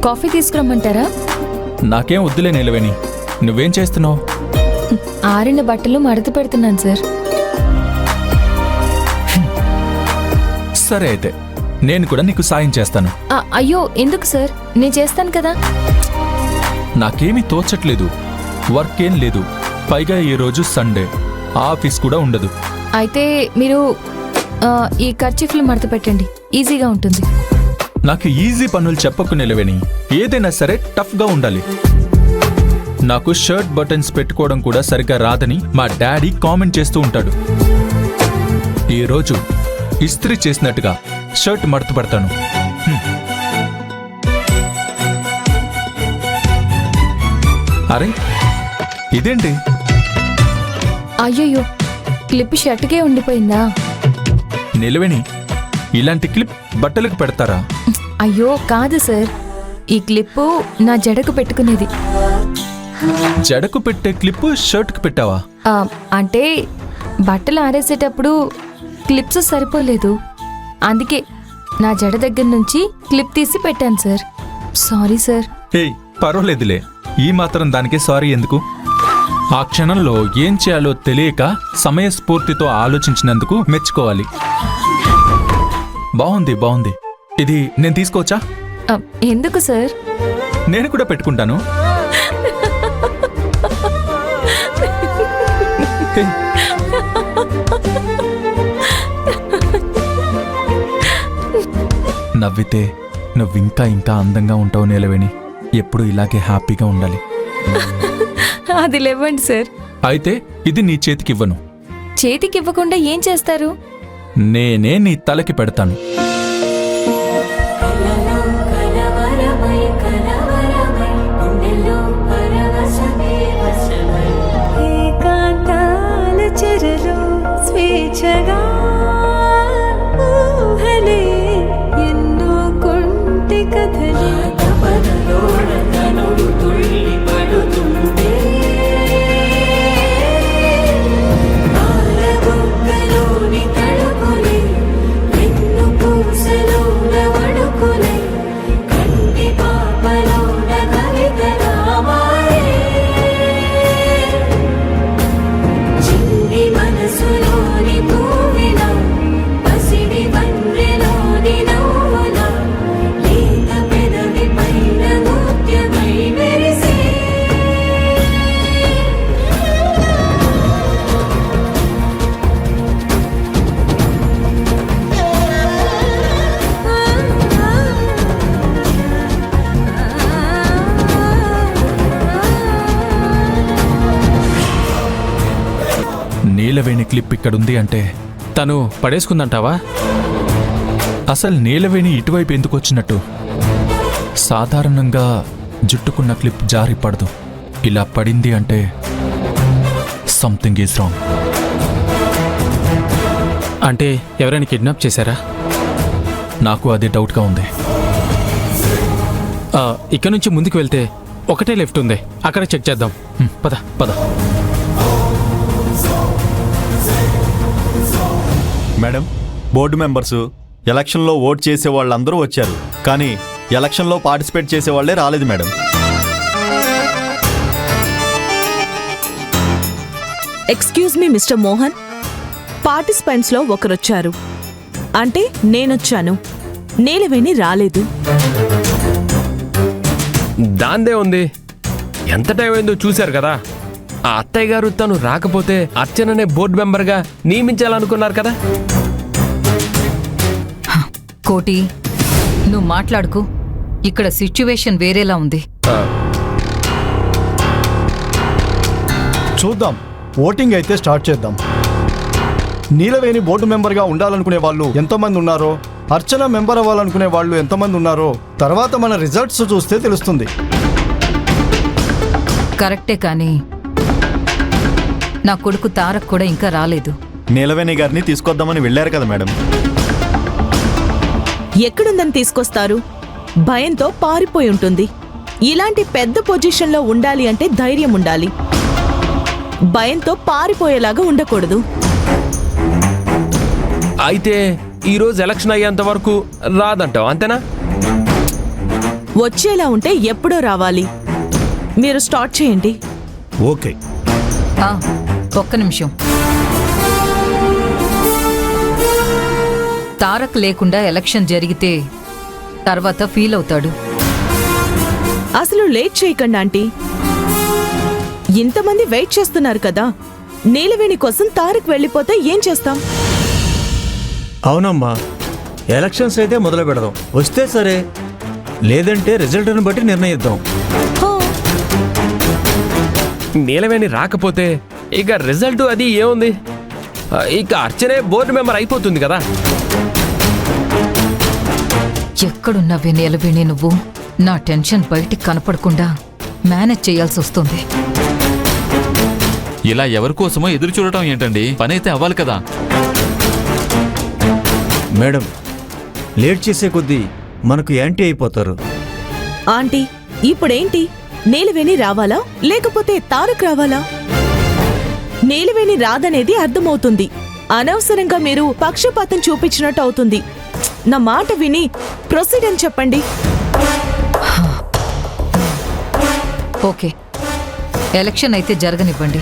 Coffee తీసుకురమ్మంటారా? నాకేం వద్దులే నీలవేణి. నువ్వేం చేస్తున్నావు? ఆరిన బట్టలు మడత పెడుతున్నాను సార్. సరే అయితే నేను కూడా నీకు సాయం చేస్తాను. అయ్యో ఎందుకు సార్, నేను చేస్తాను కదా. నాకేమీ తోచట్లేదు. వర్క్ ఏం లేదు, పైగా ఈరోజు సండే, ఆఫీస్ కూడా ఉండదు. అయితే మీరు ఈ కర్చీఫ్లు మడత పెట్టండి, ఈజీగా ఉంటుంది. నాకు ఈజీ పనులు చెప్పకు నిలవేని. ఏదైనా సరే టఫ్గా ఉండాలి. నాకు షర్ట్ బటన్స్ పెట్టుకోవడం కూడా సరిగ్గా రాదని మా డాడీ కామెంట్ చేస్తూ ఉంటాడు. ఈరోజు ఇస్త్రీ చేసినట్టుగా షర్ట్ మడత పెడతాను. అరే ఇదేంటి? అయ్యయ్యో, క్లిప్ షర్ట్కే ఉండిపోయిందా? నిలవేని, ఇలాంటి క్లిప్ బట్టలకు పెడతారా? అయ్యో కాదు సార్, ఈ క్లిప్పు నా జడకు పెట్టుకునేది. జడకు పెట్టే క్లిప్ షర్ట్కు పెట్టావా? అంటే బట్టలు ఆరేసేటప్పుడు క్లిప్స్ సరిపోలేదు, అందుకే నా జడ దగ్గర నుంచి క్లిప్ తీసి పెట్టాను సార్. Sorry sir. హే పర్వాలేదులే, ఈ మాత్రం దానికే సారీ ఎందుకు? ఆ క్షణంలో ఏం చేయాలో తెలియక సమయస్ఫూర్తితో ఆలోచించినందుకు మెచ్చుకోవాలి. బాగుంది బాగుంది. ఇది నేను తీసుకోవచ్చా? ఎందుకు సార్? నేను కూడా పెట్టుకుంటాను. నవ్వితే నువ్వింకా ఇంకా అందంగా ఉంటావు నీలవేణి. ఎప్పుడు ఇలాగే హ్యాపీగా ఉండాలి. అది లేవండి సార్. అయితే ఇది నీ చేతికివ్వను. చేతికివ్వకుండా ఏం చేస్తారు? నేనే నీ తలకి పెడతాను. నీలవేణి క్లిప్ ఇక్కడుంది అంటే తను పడేసుకుందంటావా? అసలు నీలవేణి ఇటువైపు ఎందుకు వచ్చినట్టు? సాధారణంగా జుట్టుకున్న క్లిప్ జారి పడదు. ఇలా పడింది అంటే సంథింగ్ ఈజ్ రాంగ్. అంటే ఎవరైనా కిడ్నాప్ చేశారా? నాకు అదే డౌట్గా ఉంది. ఇక్కడ నుంచి ముందుకు వెళ్తే ఒకటే లెఫ్ట్ ఉంది, అక్కడ చెక్ చేద్దాం. పద పద. మేడం, బోర్డు మెంబర్సు ఎలక్షన్లో ఓట్ చేసే వాళ్ళందరూ వచ్చారు, కానీ ఎలక్షన్లో పార్టిసిపేట్ చేసే వాళ్ళే రాలేదు madam. Excuse me mister Mohan, పార్టిసిపెంట్స్లో ఒకరొచ్చారు అంటే నేనొచ్చాను, నీలవేణి రాలేదు. దాందే ఉంది, ఎంత టైం అయిందో చూశారు కదా. ఆ అత్తయ్య గారు తను రాకపోతే అర్చననే బోర్డు మెంబర్గా నియమించాలనుకున్నారు కదా. కోటి, నువ్వు మాట్లాడుకు. ఇక్కడ సిచ్యువేషన్ వేరేలా ఉంది. చూద్దాం, ఓటింగ్ అయితే స్టార్ట్ చేద్దాం. నీలవేణి బోర్డు మెంబర్గా ఉండాలనుకునే వాళ్ళు ఎంతమంది ఉన్నారో, అర్చన మెంబర్ అవ్వాలనుకునే వాళ్ళు ఎంతమంది ఉన్నారో తర్వాత మన రిజల్ట్స్ చూస్తే తెలుస్తుంది. కరెక్టే, కానీ నా కొడుకు తారక్ కూడా ఇంకా రాలేదు. నీలవేణి గారిని తీసుకొద్దామని వెళ్ళారు కదా మేడం. ఎక్కడుందని తీసుకొస్తారు? భయంతో పారిపోయి ఉంటుంది. ఇలాంటి పెద్ద పొజిషన్లో ఉండాలి అంటే ధైర్యం ఉండాలి, భయంతో పారిపోయేలాగా ఉండకూడదు. అయితే ఈరోజు ఎలక్షన్ అయ్యేంత వరకు రాదంటావు, అంతేనా? వచ్చేలా ఉంటే ఎప్పుడో రావాలి. మీరు స్టార్ట్ చేయండి. ఓకే. ఆ, ఒక్క నిమిషం. తారక్ లేకుండా ఎలక్షన్ జరిగితే తర్వాత ఫీల్ అవుతాడు. అసలు లేట్ చేయకండి ఆంటీ. ఇంతమంది వెయిట్ చేస్తున్నారు కదా. నీలవేణి కోసం తారక్ వెళ్ళిపోతే ఏం చేస్తాం? అవునమ్మా, ఎలక్షన్స్ అయితే మొదలు పెడదాం. వస్తే సరే, లేదంటే రిజల్ట్ని బట్టి నిర్ణయిద్దాం. హో, నీలవేణి రాకపోతే ఇక రిజల్ట్ అది ఏముంది, ఇక అర్చనే బోర్డు మెంబర్ అయిపోతుంది కదా. ఎక్కడున్నావే నిలవేణి నువ్వు? నా టెన్షన్ బయటికి కనపడకుండా మేనేజ్ చేయాల్సి వస్తుంది. ఇలా ఎవరి కోసమో ఎదురు చూడటం ఏంటండి? పనైతే అవ్వాలి కదా. మేడం, లేట్ చేసే కొద్దీ మనకు యాంటీ అయిపోతారు. ఆంటీ ఇప్పుడేంటి? నీలవేణి రావాలా లేకపోతే తారక్ రావాలా? నీలవేణి రాదనేది అర్థమవుతుంది. అనవసరంగా మీరు పక్షపాతం చూపించినట్టు అవుతుంది. నా మాట విని ప్రొసీడ్ అని చెప్పండి. ఓకే, ఎలక్షన్ అయితే జరగనివ్వండి.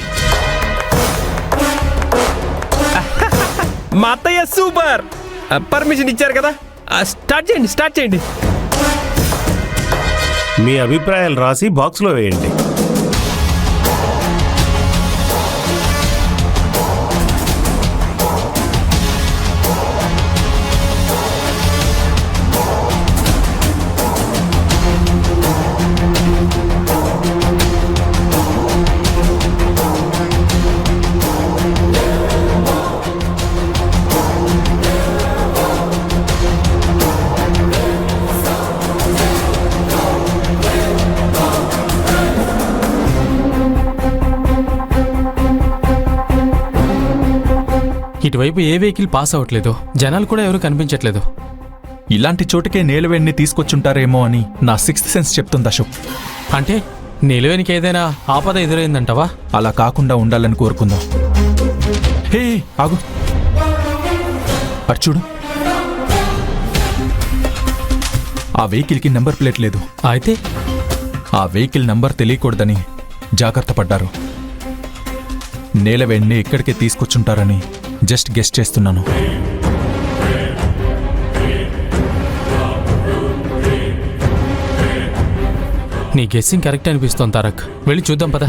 మా అత్తయ్య సూపర్, పర్మిషన్ ఇచ్చారు కదా. స్టార్ట్ చేయండి, స్టార్ట్ చేయండి. మీ అభిప్రాయాలు రాసి బాక్స్లో వేయండి. ఇటువైపు ఏ వెహికల్ పాస్ అవ్వట్లేదు, జనాలు కూడా ఎవరు కనిపించట్లేదు. ఇలాంటి చోటుకే నీలవేణిని తీసుకొచ్చుంటారేమో అని నా సిక్స్త్ సెన్స్ చెప్తుంది అశోక్. అంటే నిలవేనికి ఏదైనా ఆపద ఎదురైందంటవా? అలా కాకుండా ఉండాలని కోరుకుందాం. హే ఆగు, అటు చూడు. ఆ వెహికల్కి నెంబర్ ప్లేట్ లేదు. అయితే ఆ వెహికల్ నంబర్ తెలియకూడదని జాగ్రత్త పడ్డారు. నీలవేణిని ఇక్కడికే తీసుకొచ్చుంటారని జస్ట్ గెస్ట్ చేస్తున్నాను. నీ గెస్సింగ్ కరెక్ట్ అనిపిస్తోంది తారక్. వెళ్ళి చూద్దాం పద.